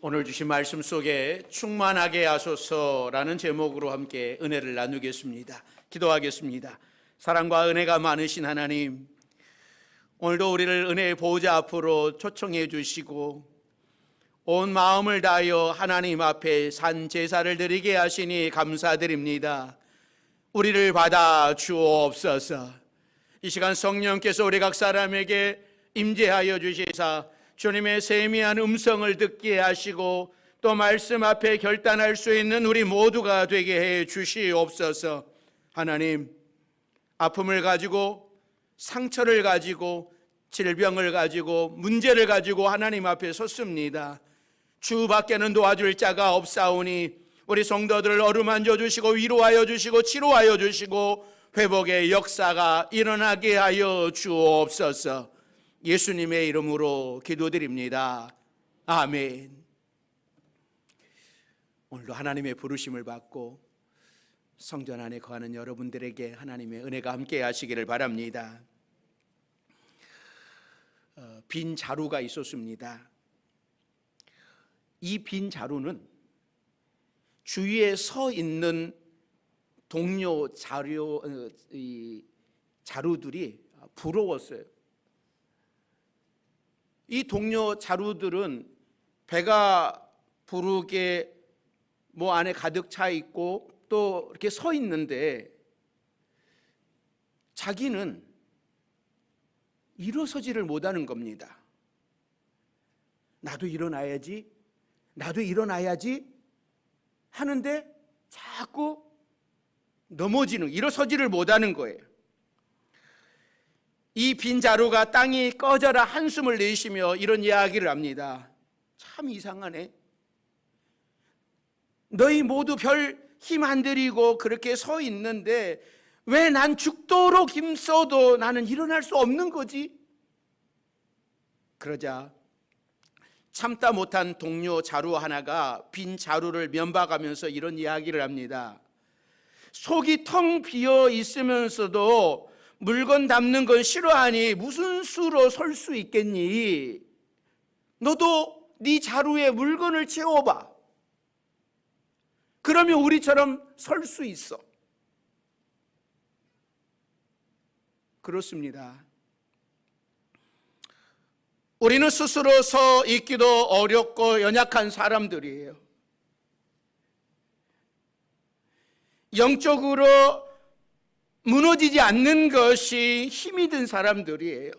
오늘 주신 말씀 속에 충만하게 하소서라는 제목으로 함께 은혜를 나누겠습니다. 기도하겠습니다. 사랑과 은혜가 많으신 하나님, 오늘도 우리를 은혜의 보호자 앞으로 초청해 주시고 온 마음을 다하여 하나님 앞에 산 제사를 드리게 하시니 감사드립니다. 우리를 받아 주옵소서. 이 시간 성령께서 우리 각 사람에게 임재하여 주시사 주님의 세미한 음성을 듣게 하시고 또 말씀 앞에 결단할 수 있는 우리 모두가 되게 해 주시옵소서. 하나님, 아픔을 가지고 상처를 가지고 질병을 가지고 문제를 가지고 하나님 앞에 섰습니다. 주밖에는 도와줄 자가 없사오니 우리 성도들을 어루만져 주시고 위로하여 주시고 치료하여 주시고 회복의 역사가 일어나게 하여 주옵소서. 예수님의 이름으로 기도드립니다. 아멘. 오늘도 하나님의 부르심을 받고 성전 안에 거하는 여러분들에게 하나님의 은혜가 함께 하시기를 바랍니다. 빈 자루가 있었습니다. 이 빈 자루는 주위에 서 있는 동료 자루들이 부러웠어요. 이 동료 자루들은 배가 부르게 안에 가득 차 있고 또 이렇게 서 있는데 자기는 일어서지를 못하는 겁니다. 나도 일어나야지 하는데 자꾸 일어서지를 못하는 거예요. 이 빈 자루가 땅이 꺼져라 한숨을 내쉬며 이런 이야기를 합니다. 참 이상하네. 너희 모두 별 힘 안 들이고 그렇게 서 있는데 왜 난 죽도록 힘써도 나는 일어날 수 없는 거지? 그러자 참다 못한 동료 자루 하나가 빈 자루를 면박하면서 이런 이야기를 합니다. 속이 텅 비어 있으면서도 물건 담는 건 싫어하니 무슨 수로 설 수 있겠니? 너도 네 자루에 물건을 채워봐. 그러면 우리처럼 설 수 있어. 그렇습니다. 우리는 스스로 서 있기도 어렵고 연약한 사람들이에요. 영적으로 무너지지 않는 것이 힘이 든 사람들이에요.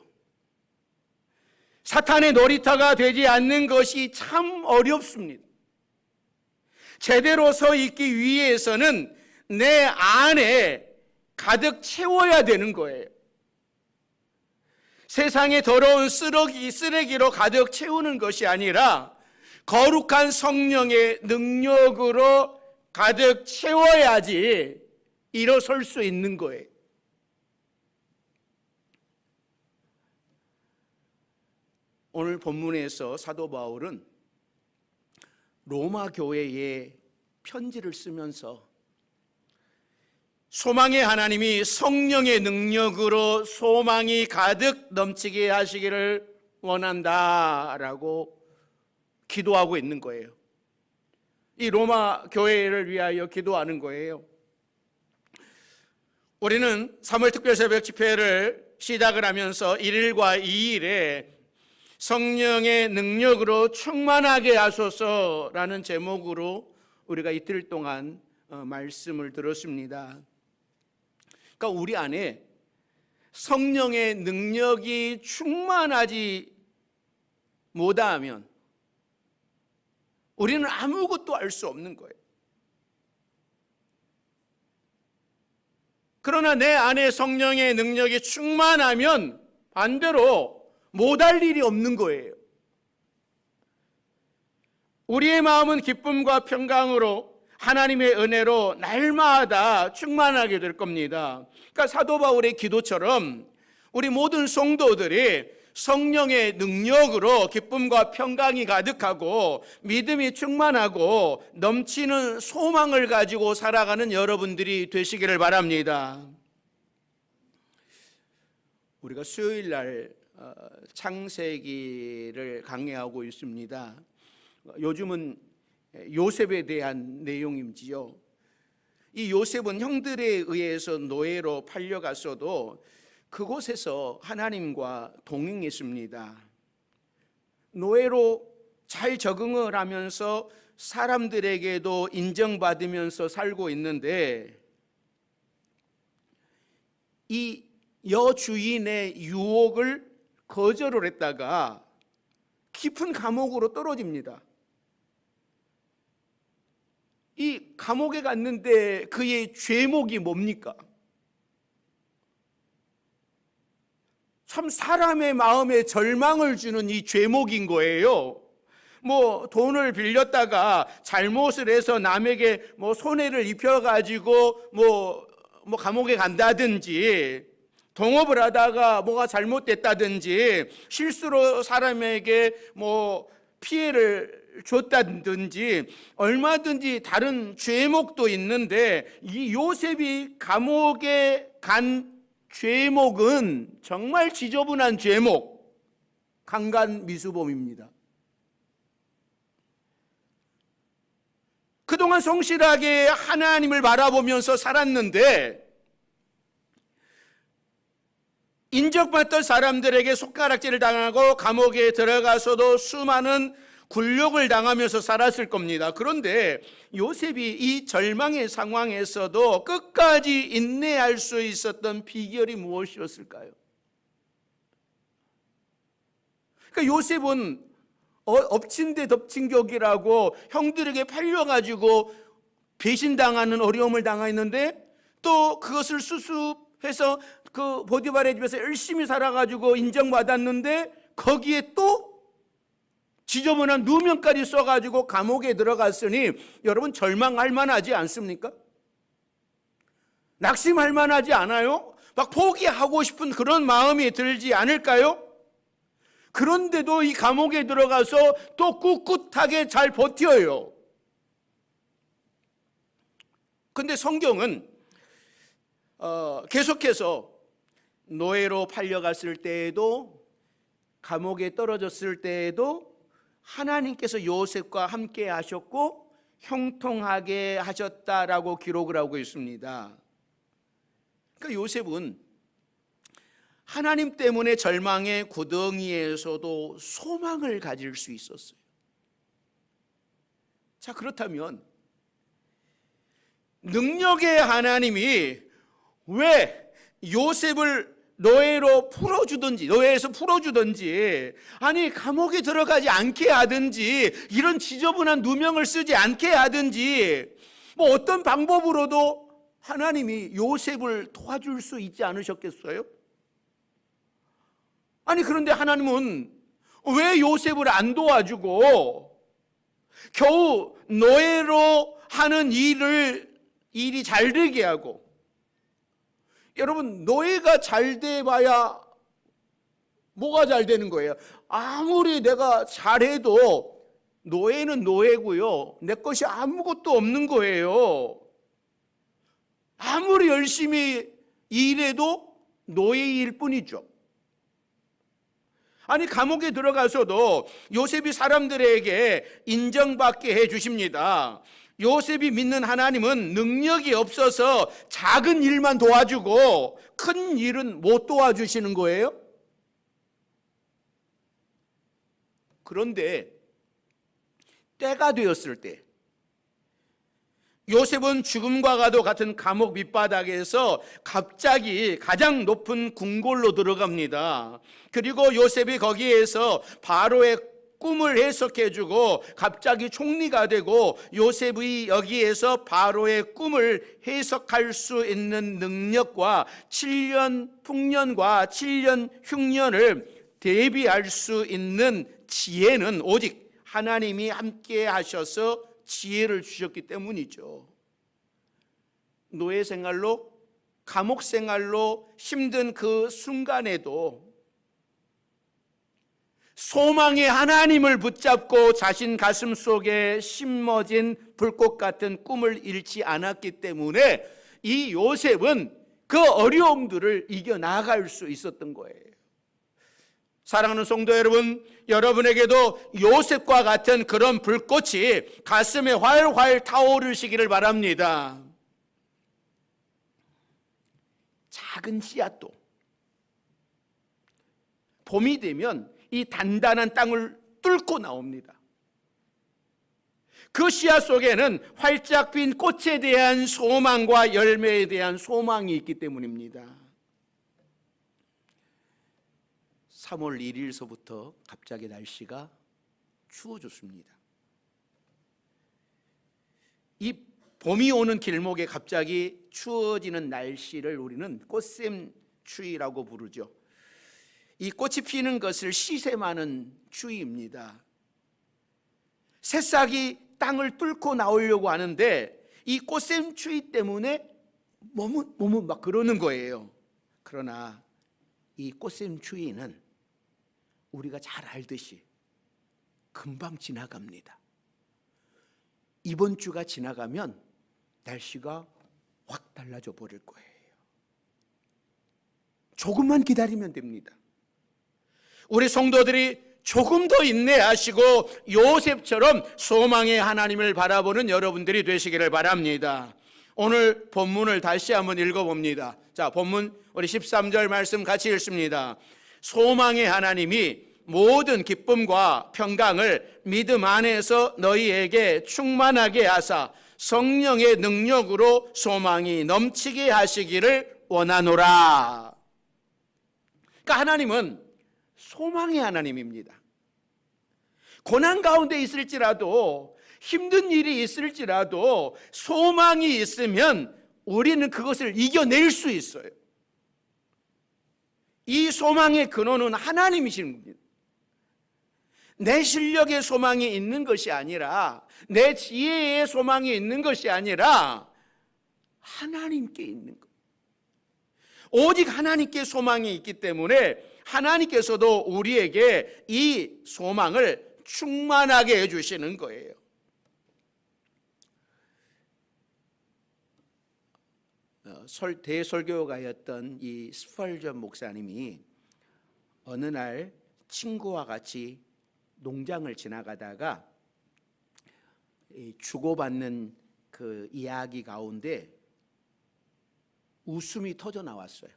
사탄의 놀이터가 되지 않는 것이 참 어렵습니다. 제대로 서 있기 위해서는 내 안에 가득 채워야 되는 거예요. 세상의 더러운 쓰레기로 가득 채우는 것이 아니라 거룩한 성령의 능력으로 가득 채워야지 일어설 수 있는 거예요. 오늘 본문에서 사도 바울은 로마 교회에 편지를 쓰면서 소망의 하나님이 성령의 능력으로 소망이 가득 넘치게 하시기를 원한다라고 기도하고 있는 거예요. 이 로마 교회를 위하여 기도하는 거예요. 우리는 3월 특별 새벽 집회를 시작을 하면서 1일과 2일에 성령의 능력으로 충만하게 하소서라는 제목으로 우리가 이틀 동안 말씀을 들었습니다. 그러니까 우리 안에 성령의 능력이 충만하지 못하면 우리는 아무것도 알 수 없는 거예요. 그러나 내 안에 성령의 능력이 충만하면 반대로 못할 일이 없는 거예요. 우리의 마음은 기쁨과 평강으로 하나님의 은혜로 날마다 충만하게 될 겁니다. 그러니까 사도 바울의 기도처럼 우리 모든 성도들이 성령의 능력으로 기쁨과 평강이 가득하고 믿음이 충만하고 넘치는 소망을 가지고 살아가는 여러분들이 되시기를 바랍니다. 우리가 수요일 날 창세기를 강의하고 있습니다. 요즘은 요셉에 대한 내용이지요. 이 요셉은 형들에 의해서 노예로 팔려갔어도 그곳에서 하나님과 동행했습니다. 노예로 잘 적응을 하면서 사람들에게도 인정받으면서 살고 있는데, 이 여주인의 유혹을 거절을 했다가 깊은 감옥으로 떨어집니다. 이 감옥에 갔는데 그의 죄목이 뭡니까? 참 사람의 마음에 절망을 주는 이 죄목인 거예요. 돈을 빌렸다가 잘못을 해서 남에게 손해를 입혀가지고 감옥에 간다든지, 동업을 하다가 뭐가 잘못됐다든지, 실수로 사람에게 피해를 줬다든지, 얼마든지 다른 죄목도 있는데, 이 요셉이 감옥에 간 죄목은 정말 지저분한 죄목, 강간미수범입니다. 그동안 성실하게 하나님을 바라보면서 살았는데, 인정받던 사람들에게 손가락질을 당하고 감옥에 들어가서도 수많은 굴욕을 당하면서 살았을 겁니다. 그런데 요셉이 이 절망의 상황에서도 끝까지 인내할 수 있었던 비결이 무엇이었을까요? 그러니까 요셉은 엎친 데 덮친 격이라고 형들에게 팔려가지고 배신당하는 어려움을 당했는데, 또 그것을 수습해서 그 보디발의 집에서 열심히 살아가지고 인정받았는데, 거기에 또 지저분한 누명까지 써가지고 감옥에 들어갔으니 여러분 절망할 만하지 않습니까? 낙심할 만하지 않아요? 막 포기하고 싶은 그런 마음이 들지 않을까요? 그런데도 이 감옥에 들어가서 또 꿋꿋하게 잘 버텨요. 근데 성경은 계속해서 노예로 팔려갔을 때에도, 감옥에 떨어졌을 때에도 하나님께서 요셉과 함께 하셨고 형통하게 하셨다라고 기록을 하고 있습니다. 그러니까 요셉은 하나님 때문에 절망의 구덩이에서도 소망을 가질 수 있었어요. 자, 그렇다면 능력의 하나님이 왜 요셉을 노예에서 풀어주든지, 아니 감옥에 들어가지 않게 하든지, 이런 지저분한 누명을 쓰지 않게 하든지, 어떤 방법으로도 하나님이 요셉을 도와줄 수 있지 않으셨겠어요? 아니 그런데 하나님은 왜 요셉을 안 도와주고 겨우 노예로 하는 일이 잘 되게 하고, 여러분 노예가 잘 돼봐야 뭐가 잘 되는 거예요? 아무리 내가 잘해도 노예는 노예고요, 내 것이 아무것도 없는 거예요. 아무리 열심히 일해도 노예일 뿐이죠. 아니 감옥에 들어가서도 요셉이 사람들에게 인정받게 해주십니다. 요셉이 믿는 하나님은 능력이 없어서 작은 일만 도와주고 큰 일은 못 도와주시는 거예요. 그런데 때가 되었을 때, 요셉은 죽음과 가도 같은 감옥 밑바닥에서 갑자기 가장 높은 궁궐로 들어갑니다. 그리고 요셉이 거기에서 바로의 꿈을 해석해주고 갑자기 총리가 되고, 요셉이 여기에서 바로의 꿈을 해석할 수 있는 능력과 7년 풍년과 7년 흉년을 대비할 수 있는 지혜는 오직 하나님이 함께 하셔서 지혜를 주셨기 때문이죠. 노예 생활로, 감옥 생활로 힘든 그 순간에도 소망의 하나님을 붙잡고 자신 가슴 속에 심어진 불꽃 같은 꿈을 잃지 않았기 때문에 이 요셉은 그 어려움들을 이겨나갈 수 있었던 거예요. 사랑하는 성도 여러분, 여러분에게도 요셉과 같은 그런 불꽃이 가슴에 활활 타오르시기를 바랍니다. 작은 씨앗도 봄이 되면 이 단단한 땅을 뚫고 나옵니다. 그 씨앗 속에는 활짝 핀 꽃에 대한 소망과 열매에 대한 소망이 있기 때문입니다. 3월 1일서부터 갑자기 날씨가 추워졌습니다. 이 봄이 오는 길목에 갑자기 추워지는 날씨를 우리는 꽃샘추위라고 부르죠. 이 꽃이 피는 것을 시샘하는 추위입니다. 새싹이 땅을 뚫고 나오려고 하는데 이 꽃샘추위 때문에 몸은 막 그러는 거예요. 그러나 이 꽃샘추위는 우리가 잘 알듯이 금방 지나갑니다. 이번 주가 지나가면 날씨가 확 달라져 버릴 거예요. 조금만 기다리면 됩니다. 우리 성도들이 조금 더 인내하시고 요셉처럼 소망의 하나님을 바라보는 여러분들이 되시기를 바랍니다. 오늘 본문을 다시 한번 읽어봅니다. 자, 본문 우리 13절 말씀 같이 읽습니다. 소망의 하나님이 모든 기쁨과 평강을 믿음 안에서 너희에게 충만하게 하사 성령의 능력으로 소망이 넘치게 하시기를 원하노라. 그러니까 하나님은 소망의 하나님입니다. 고난 가운데 있을지라도 힘든 일이 있을지라도 소망이 있으면 우리는 그것을 이겨낼 수 있어요. 이 소망의 근원은 하나님이신 겁니다. 내 실력의 소망이 있는 것이 아니라 내 지혜의 소망이 있는 것이 아니라 하나님께 있는 것. 오직 하나님께 소망이 있기 때문에 하나님께서도 우리에게 이 소망을 충만하게 해주시는 거예요. 대설교가였던 이 스펄전 목사님이 어느 날 친구와 같이 농장을 지나가다가 주고받는 그 이야기 가운데 웃음이 터져 나왔어요.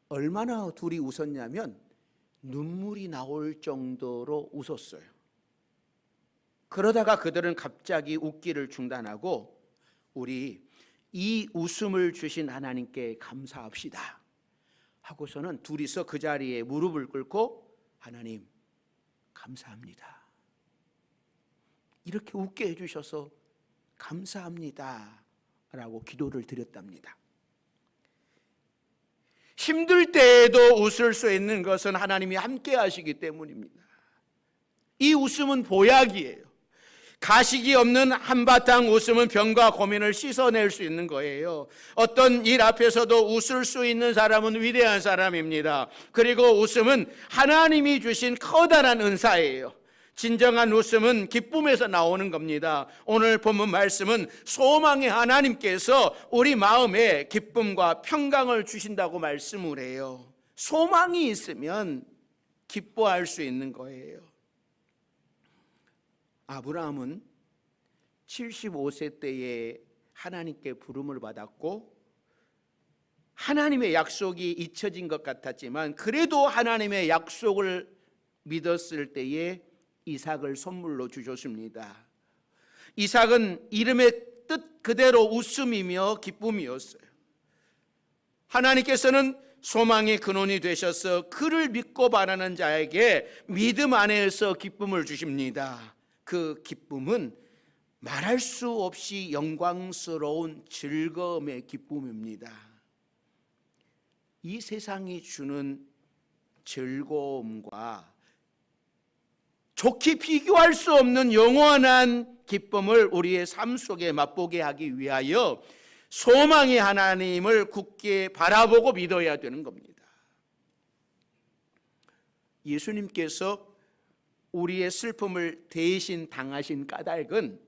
얼마나 둘이 웃었냐면 눈물이 나올 정도로 웃었어요. 그러다가 그들은 갑자기 웃기를 중단하고 우리 이 웃음을 주신 하나님께 감사합시다 하고서는 둘이서 그 자리에 무릎을 꿇고 하나님 감사합니다. 이렇게 웃게 해주셔서 감사합니다 라고 기도를 드렸답니다. 힘들 때에도 웃을 수 있는 것은 하나님이 함께 하시기 때문입니다. 이 웃음은 보약이에요. 가식이 없는 한바탕 웃음은 병과 고민을 씻어낼 수 있는 거예요. 어떤 일 앞에서도 웃을 수 있는 사람은 위대한 사람입니다. 그리고 웃음은 하나님이 주신 커다란 은사예요. 진정한 웃음은 기쁨에서 나오는 겁니다. 오늘 본문 말씀은 소망의 하나님께서 우리 마음에 기쁨과 평강을 주신다고 말씀을 해요. 소망이 있으면 기뻐할 수 있는 거예요. 아브라함은 75세 때에 하나님께 부름을 받았고 하나님의 약속이 잊혀진 것 같았지만 그래도 하나님의 약속을 믿었을 때에 이삭을 선물로 주셨습니다. 이삭은 이름의 뜻 그대로 웃음이며 기쁨이었어요. 하나님께서는 소망의 근원이 되셔서 그를 믿고 바라는 자에게 믿음 안에서 기쁨을 주십니다. 그 기쁨은 말할 수 없이 영광스러운 즐거움의 기쁨입니다. 이 세상이 주는 즐거움과 좋게 비교할 수 없는 영원한 기쁨을 우리의 삶 속에 맛보게 하기 위하여 소망의 하나님을 굳게 바라보고 믿어야 되는 겁니다. 예수님께서 우리의 슬픔을 대신 당하신 까닭은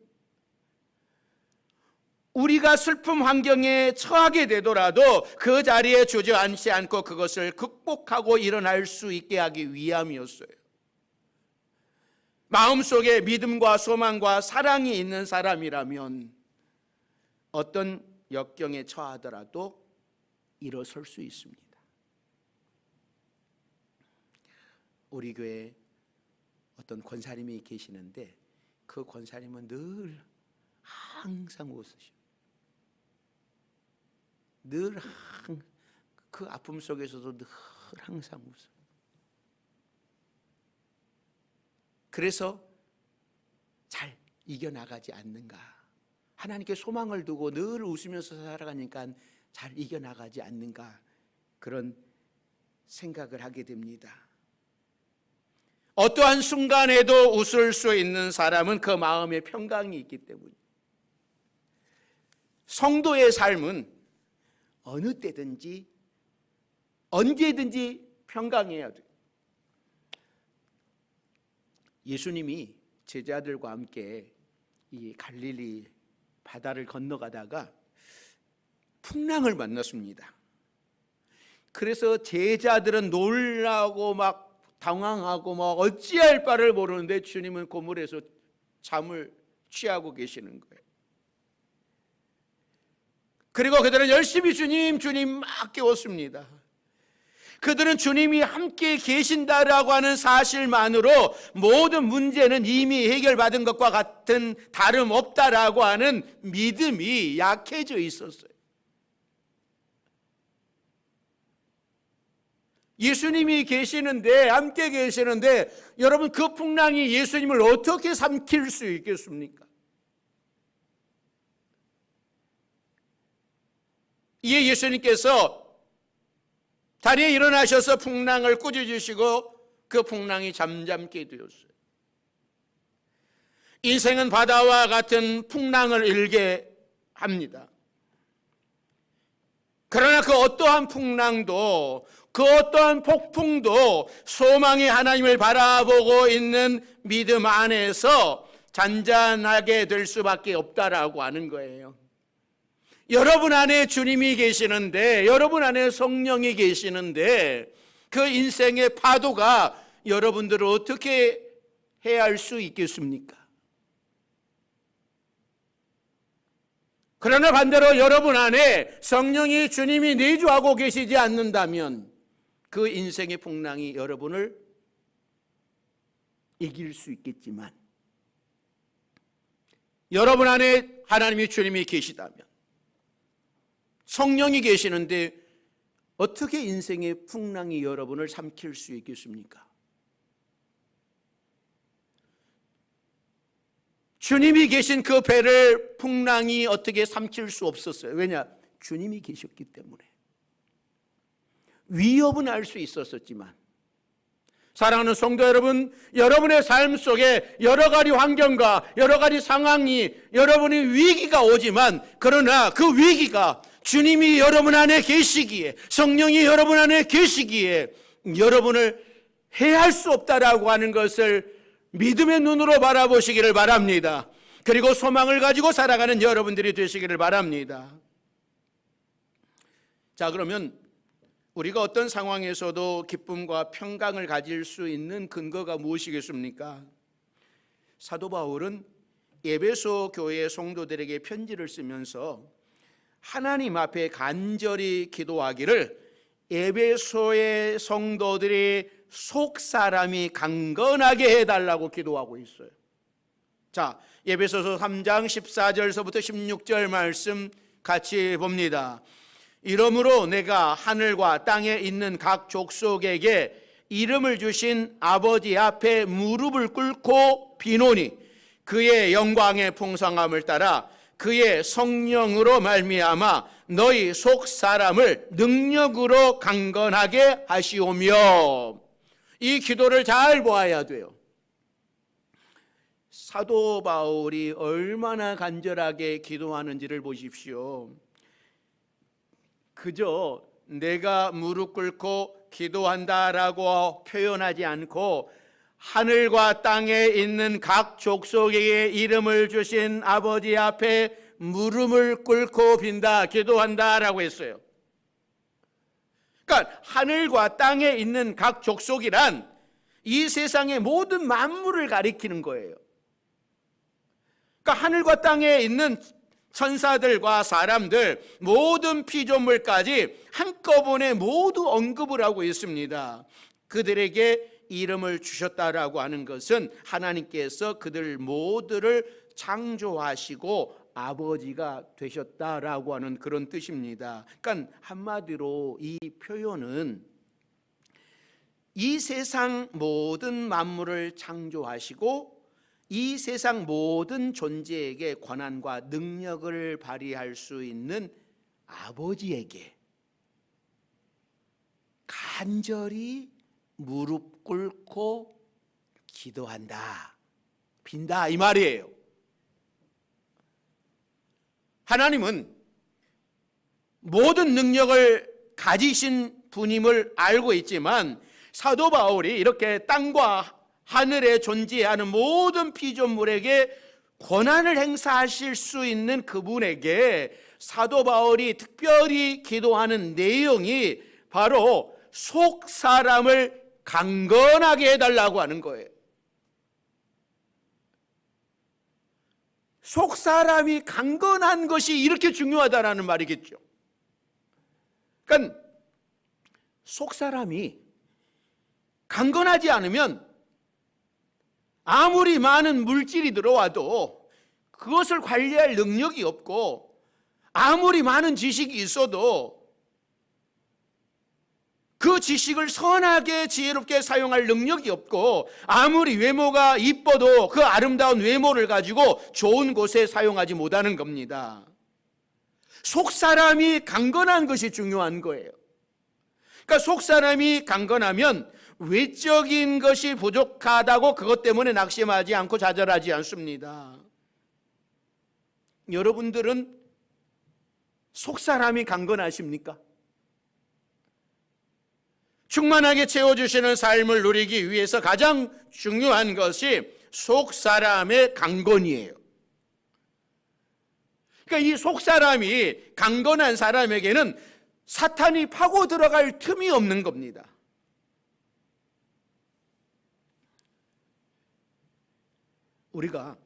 우리가 슬픔 환경에 처하게 되더라도 그 자리에 주저앉지 않고 그것을 극복하고 일어날 수 있게 하기 위함이었어요. 마음속에 믿음과 소망과 사랑이 있는 사람이라면 어떤 역경에 처하더라도 일어설 수 있습니다. 우리 교회에 어떤 권사님이 계시는데 그 권사님은 늘 항상 웃으셔. 늘 그 아픔 속에서도 늘 항상 웃어. 그래서 잘 이겨나가지 않는가. 하나님께 소망을 두고 늘 웃으면서 살아가니까 잘 이겨나가지 않는가. 그런 생각을 하게 됩니다. 어떠한 순간에도 웃을 수 있는 사람은 그 마음에 평강이 있기 때문에 성도의 삶은 어느 때든지 언제든지 평강해야 돼요. 예수님이 제자들과 함께 이 갈릴리 바다를 건너가다가 풍랑을 만났습니다. 그래서 제자들은 놀라고 막 당황하고 막 어찌할 바를 모르는데 주님은 고물에서 잠을 취하고 계시는 거예요. 그리고 그들은 열심히 주님 막 깨웠습니다. 그들은 주님이 함께 계신다라고 하는 사실만으로 모든 문제는 이미 해결받은 것과 같은 다름없다라고 하는 믿음이 약해져 있었어요. 예수님이 계시는데, 함께 계시는데 여러분 그 풍랑이 예수님을 어떻게 삼킬 수 있겠습니까? 이에 예수님께서 자리에 일어나셔서 풍랑을 꾸짖으시고 그 풍랑이 잠잠게 되었어요. 인생은 바다와 같은 풍랑을 일게 합니다. 그러나 그 어떠한 풍랑도, 그 어떠한 폭풍도 소망의 하나님을 바라보고 있는 믿음 안에서 잔잔하게 될 수밖에 없다라고 하는 거예요. 여러분 안에 주님이 계시는데, 여러분 안에 성령이 계시는데 그 인생의 파도가 여러분들을 어떻게 해할 수 있겠습니까? 그러나 반대로 여러분 안에 성령이 주님이 내주하고 계시지 않는다면 그 인생의 풍랑이 여러분을 이길 수 있겠지만, 여러분 안에 하나님이 주님이 계시다면, 성령이 계시는데 어떻게 인생의 풍랑이 여러분을 삼킬 수 있겠습니까? 주님이 계신 그 배를 풍랑이 어떻게 삼킬 수 없었어요. 왜냐? 주님이 계셨기 때문에. 위협은 알 수 있었지만, 사랑하는 성도 여러분, 여러분의 삶 속에 여러 가지 환경과 여러 가지 상황이, 여러분의 위기가 오지만, 그러나 그 위기가 주님이 여러분 안에 계시기에, 성령이 여러분 안에 계시기에 여러분을 해할 수 없다라고 하는 것을 믿음의 눈으로 바라보시기를 바랍니다. 그리고 소망을 가지고 살아가는 여러분들이 되시기를 바랍니다. 자, 그러면 우리가 어떤 상황에서도 기쁨과 평강을 가질 수 있는 근거가 무엇이겠습니까? 사도 바울은 에베소 교회 성도들에게 편지를 쓰면서 하나님 앞에 간절히 기도하기를 에베소의 성도들이 속 사람이 강건하게 해달라고 기도하고 있어요. 자, 에베소서 3장 14절서부터 16절 말씀 같이 봅니다. 이러므로 내가 하늘과 땅에 있는 각 족속에게 이름을 주신 아버지 앞에 무릎을 꿇고 비노니 그의 영광의 풍성함을 따라 그의 성령으로 말미암아 너희 속 사람을 능력으로 강건하게 하시오며. 이 기도를 잘 보아야 돼요. 사도 바울이 얼마나 간절하게 기도하는지를 보십시오. 그저 내가 무릎 꿇고 기도한다라고 표현하지 않고 하늘과 땅에 있는 각 족속에게 이름을 주신 아버지 앞에 물음을 꿇고 빈다, 기도한다라고 했어요. 그러니까 하늘과 땅에 있는 각 족속이란 이 세상의 모든 만물을 가리키는 거예요. 그러니까 하늘과 땅에 있는 천사들과 사람들, 모든 피조물까지 한꺼번에 모두 언급을 하고 있습니다. 그들에게 이름을 주셨다라고 하는 것은 하나님께서 그들 모두를 창조하시고 아버지가 되셨다라고 하는 그런 뜻입니다. 그러니까 한마디로 이 표현은 이 세상 모든 만물을 창조하시고 이 세상 모든 존재에게 권한과 능력을 발휘할 수 있는 아버지에게 간절히 무릎 꿇고 기도한다, 빈다, 이 말이에요. 하나님은 모든 능력을 가지신 분임을 알고 있지만 사도 바울이 이렇게 땅과 하늘에 존재하는 모든 피조물에게 권한을 행사하실 수 있는 그분에게 사도 바울이 특별히 기도하는 내용이 바로 속 사람을 강건하게 해달라고 하는 거예요. 속 사람이 강건한 것이 이렇게 중요하다라는 말이겠죠. 그러니까 속 사람이 강건하지 않으면 아무리 많은 물질이 들어와도 그것을 관리할 능력이 없고, 아무리 많은 지식이 있어도 그 지식을 선하게 지혜롭게 사용할 능력이 없고, 아무리 외모가 이뻐도 그 아름다운 외모를 가지고 좋은 곳에 사용하지 못하는 겁니다. 속 사람이 강건한 것이 중요한 거예요. 그러니까 속 사람이 강건하면 외적인 것이 부족하다고 그것 때문에 낙심하지 않고 좌절하지 않습니다. 여러분들은 속 사람이 강건하십니까? 충만하게 채워주시는 삶을 누리기 위해서 가장 중요한 것이 속 사람의 강건이에요. 그러니까 이 속 사람이 강건한 사람에게는 사탄이 파고 들어갈 틈이 없는 겁니다. 우리가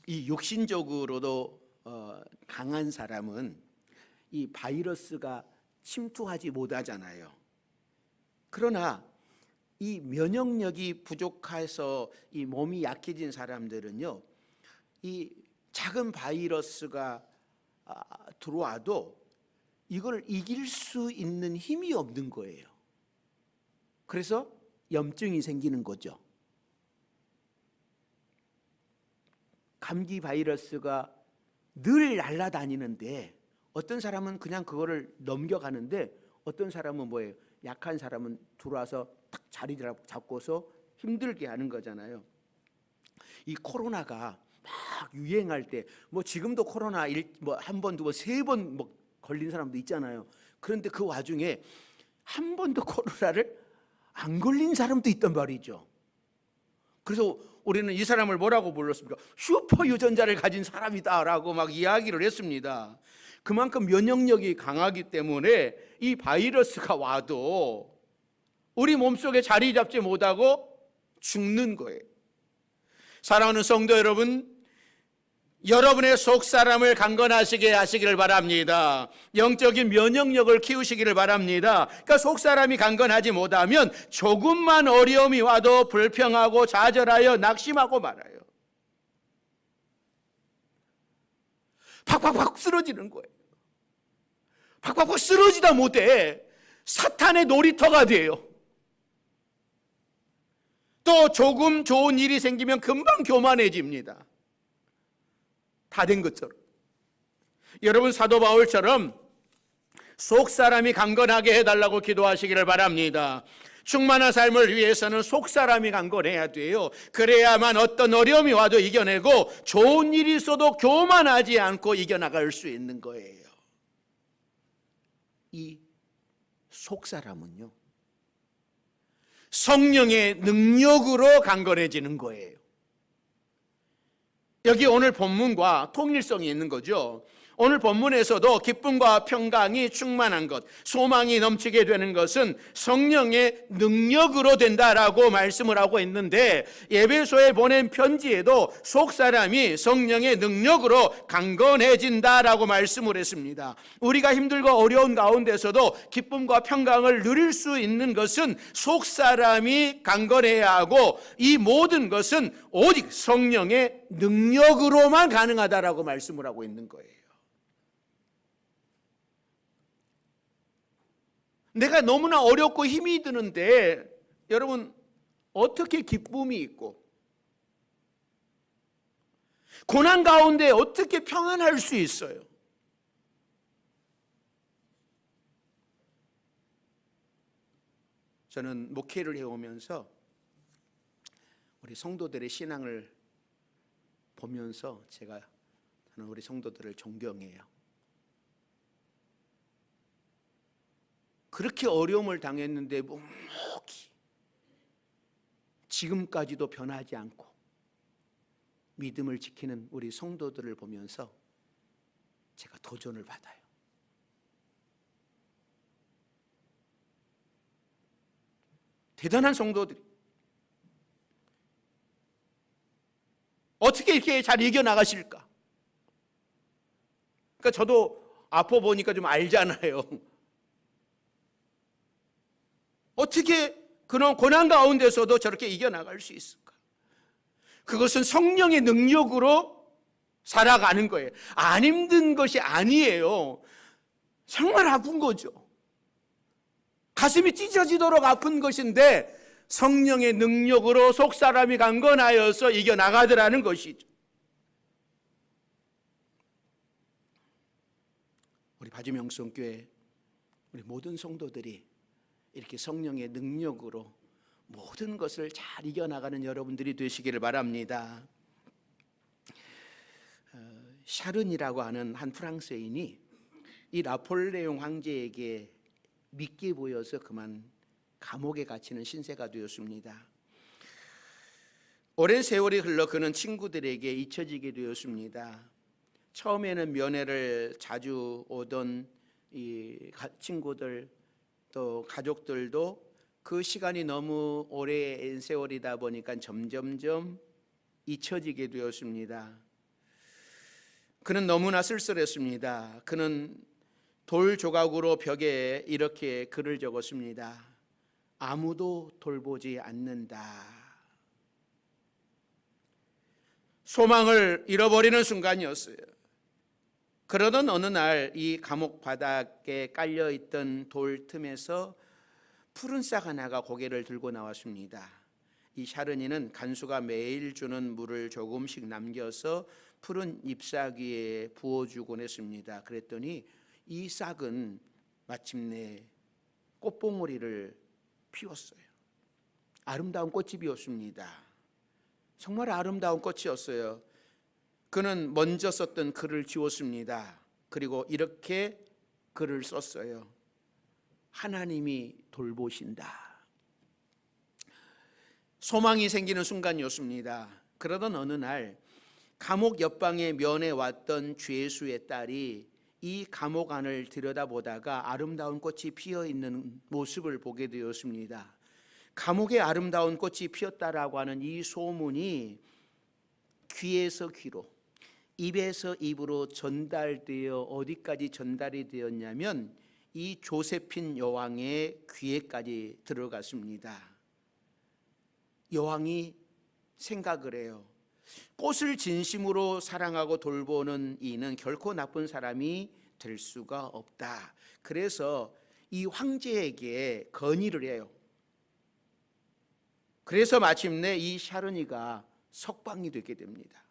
이 육신적으로도 강한 사람은 이 바이러스가 침투하지 못하잖아요. 그러나 이 면역력이 부족해서 이 몸이 약해진 사람들은요, 이 작은 바이러스가 들어와도 이걸 이길 수 있는 힘이 없는 거예요. 그래서 염증이 생기는 거죠. 감기 바이러스가 늘 날아다니는데 어떤 사람은 그냥 그거를 넘겨가는데 어떤 사람은 뭐예요? 약한 사람은 들어와서 딱 자리 잡고서 힘들게 하는 거잖아요. 이 코로나가 막 유행할 때, 뭐 지금도 코로나 한 번, 두 번, 세 번 뭐 걸린 사람도 있잖아요. 그런데 그 와중에 한 번도 코로나를 안 걸린 사람도 있단 말이죠. 그래서 우리는 이 사람을 뭐라고 불렀습니까? 슈퍼 유전자를 가진 사람이다라고 막 이야기를 했습니다. 그만큼 면역력이 강하기 때문에 이 바이러스가 와도 우리 몸속에 자리 잡지 못하고 죽는 거예요. 사랑하는 성도 여러분, 여러분의 속 사람을 강건하시게 하시기를 바랍니다. 영적인 면역력을 키우시기를 바랍니다. 그러니까 속 사람이 강건하지 못하면 조금만 어려움이 와도 불평하고 좌절하여 낙심하고 말아요. 팍팍팍 쓰러지는 거예요. 팍팍팍 쓰러지다 못해 사탄의 놀이터가 돼요. 또 조금 좋은 일이 생기면 금방 교만해집니다. 다 된 것처럼. 여러분, 사도 바울처럼 속 사람이 강건하게 해달라고 기도하시기를 바랍니다. 충만한 삶을 위해서는 속 사람이 강건해야 돼요. 그래야만 어떤 어려움이 와도 이겨내고 좋은 일이 있어도 교만하지 않고 이겨나갈 수 있는 거예요. 이 속 사람은요, 성령의 능력으로 강건해지는 거예요. 여기 오늘 본문과 통일성이 있는 거죠. 오늘 본문에서도 기쁨과 평강이 충만한 것, 소망이 넘치게 되는 것은 성령의 능력으로 된다라고 말씀을 하고 있는데, 에베소에 보낸 편지에도 속 사람이 성령의 능력으로 강건해진다라고 말씀을 했습니다. 우리가 힘들고 어려운 가운데서도 기쁨과 평강을 누릴 수 있는 것은 속 사람이 강건해야 하고, 이 모든 것은 오직 성령의 능력으로만 가능하다라고 말씀을 하고 있는 거예요. 내가 너무나 어렵고 힘이 드는데 여러분, 어떻게 기쁨이 있고 고난 가운데 어떻게 평안할 수 있어요? 저는 목회를 해오면서 우리 성도들의 신앙을 보면서 저는 우리 성도들을 존경해요. 그렇게 어려움을 당했는데 묵묵히 지금까지도 변하지 않고 믿음을 지키는 우리 성도들을 보면서 제가 도전을 받아요. 대단한 성도들이 어떻게 이렇게 잘 이겨나가실까? 그러니까 저도 아파 보니까 좀 알잖아요. 어떻게 그런 고난 가운데서도 저렇게 이겨나갈 수 있을까? 그것은 성령의 능력으로 살아가는 거예요. 안 힘든 것이 아니에요. 정말 아픈 거죠. 가슴이 찢어지도록 아픈 것인데 성령의 능력으로 속 사람이 강건하여서 이겨나가더라는 것이죠. 우리 바주명성교회 우리 모든 성도들이 이렇게 성령의 능력으로 모든 것을 잘 이겨나가는 여러분들이 되시기를 바랍니다. 샤른이라고 하는 한 프랑스인이 이 나폴레옹 황제에게 믿게 보여서 그만 감옥에 갇히는 신세가 되었습니다. 오랜 세월이 흘러 그는 친구들에게 잊혀지게 되었습니다. 처음에는 면회를 자주 오던 이 친구들 또 가족들도 그 시간이 너무 오랜 세월이다 보니까 점점점 잊혀지게 되었습니다. 그는 너무나 쓸쓸했습니다. 그는 돌 조각으로 벽에 이렇게 글을 적었습니다. 아무도 돌보지 않는다. 소망을 잃어버리는 순간이었어요. 그러던 어느 날 이 감옥 바닥에 깔려있던 돌 틈에서 푸른 싹 하나가 고개를 들고 나왔습니다. 이 샤르니는 간수가 매일 주는 물을 조금씩 남겨서 푸른 잎싹 위에 부어주곤 했습니다. 그랬더니 이 싹은 마침내 꽃봉오리를 피웠어요. 아름다운 꽃이 피었습니다. 정말 아름다운 꽃이었어요. 그는 먼저 썼던 글을 지웠습니다. 그리고 이렇게 글을 썼어요. 하나님이 돌보신다. 소망이 생기는 순간이었습니다. 그러던 어느 날 감옥 옆방에 면회 왔던 죄수의 딸이 이 감옥 안을 들여다보다가 아름다운 꽃이 피어있는 모습을 보게 되었습니다. 감옥에 아름다운 꽃이 피었다라고 하는 이 소문이 귀에서 귀로, 입에서 입으로 전달되어 어디까지 전달이 되었냐면 이 조세핀 여왕의 귀에까지 들어갔습니다. 여왕이 생각을 해요. 꽃을 진심으로 사랑하고 돌보는 이는 결코 나쁜 사람이 될 수가 없다. 그래서 이 황제에게 건의를 해요. 그래서 마침내 이 샤르니가 석방이 되게 됩니다.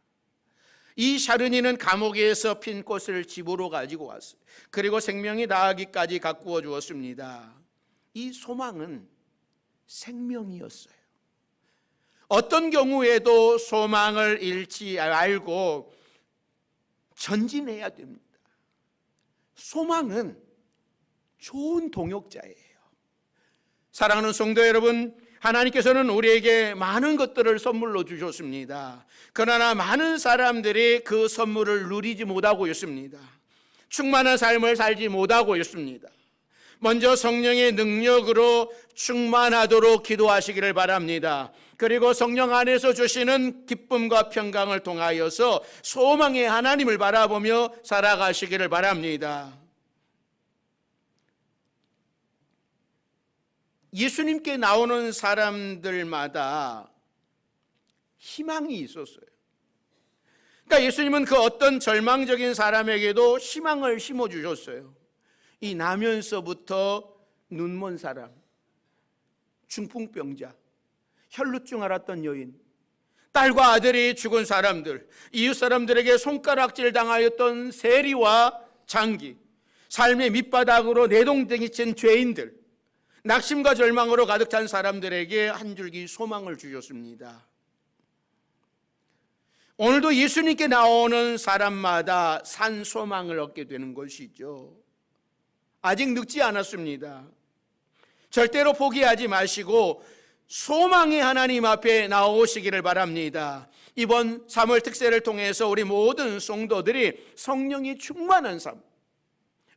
이 샤르니는 감옥에서 핀 꽃을 집으로 가지고 왔어요. 그리고 생명이 나기까지 가꾸어 주었습니다. 이 소망은 생명이었어요. 어떤 경우에도 소망을 잃지 알고 전진해야 됩니다. 소망은 좋은 동역자예요. 사랑하는 성도 여러분, 하나님께서는 우리에게 많은 것들을 선물로 주셨습니다. 그러나 많은 사람들이 그 선물을 누리지 못하고 있습니다. 충만한 삶을 살지 못하고 있습니다. 먼저 성령의 능력으로 충만하도록 기도하시기를 바랍니다. 그리고 성령 안에서 주시는 기쁨과 평강을 통하여서 소망의 하나님을 바라보며 살아가시기를 바랍니다. 예수님께 나오는 사람들마다 희망이 있었어요. 그러니까 예수님은 그 어떤 절망적인 사람에게도 희망을 심어주셨어요. 이 나면서부터 눈먼 사람, 중풍병자, 혈루증 앓았던 여인, 딸과 아들이 죽은 사람들, 이웃 사람들에게 손가락질 당하였던 세리와 장기, 삶의 밑바닥으로 내동댕이 친 죄인들, 낙심과 절망으로 가득 찬 사람들에게 한 줄기 소망을 주셨습니다. 오늘도 예수님께 나오는 사람마다 산 소망을 얻게 되는 것이죠. 아직 늦지 않았습니다. 절대로 포기하지 마시고 소망의 하나님 앞에 나오시기를 바랍니다. 이번 3월 특세를 통해서 우리 모든 성도들이 성령이 충만한 삶,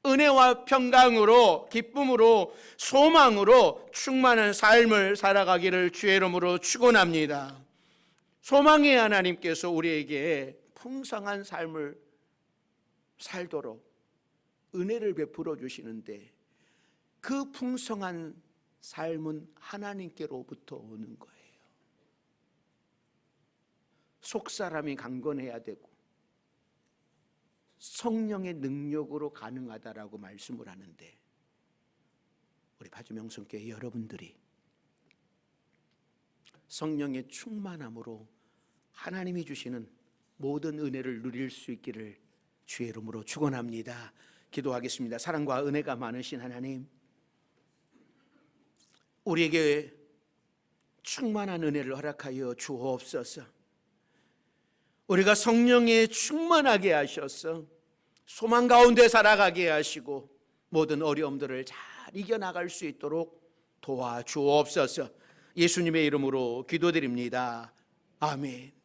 은혜와 평강으로, 기쁨으로, 소망으로 충만한 삶을 살아가기를 주의 이름으로 축원합니다. 소망의 하나님께서 우리에게 풍성한 삶을 살도록 은혜를 베풀어 주시는데 그 풍성한 삶은 하나님께로부터 오는 거예요. 속사람이 강건해야 되고 성령의 능력으로 가능하다라고 말씀을 하는데 우리 파주명성교회 여러분들이 성령의 충만함으로 하나님이 주시는 모든 은혜를 누릴 수 있기를 주의 이름으로 축원합니다. 기도하겠습니다. 사랑과 은혜가 많으신 하나님, 우리에게 충만한 은혜를 허락하여 주옵소서. 우리가 성령에 충만하게 하셔서 소망 가운데 살아가게 하시고 모든 어려움들을 잘 이겨나갈 수 있도록 도와주옵소서. 예수님의 이름으로 기도드립니다. 아멘.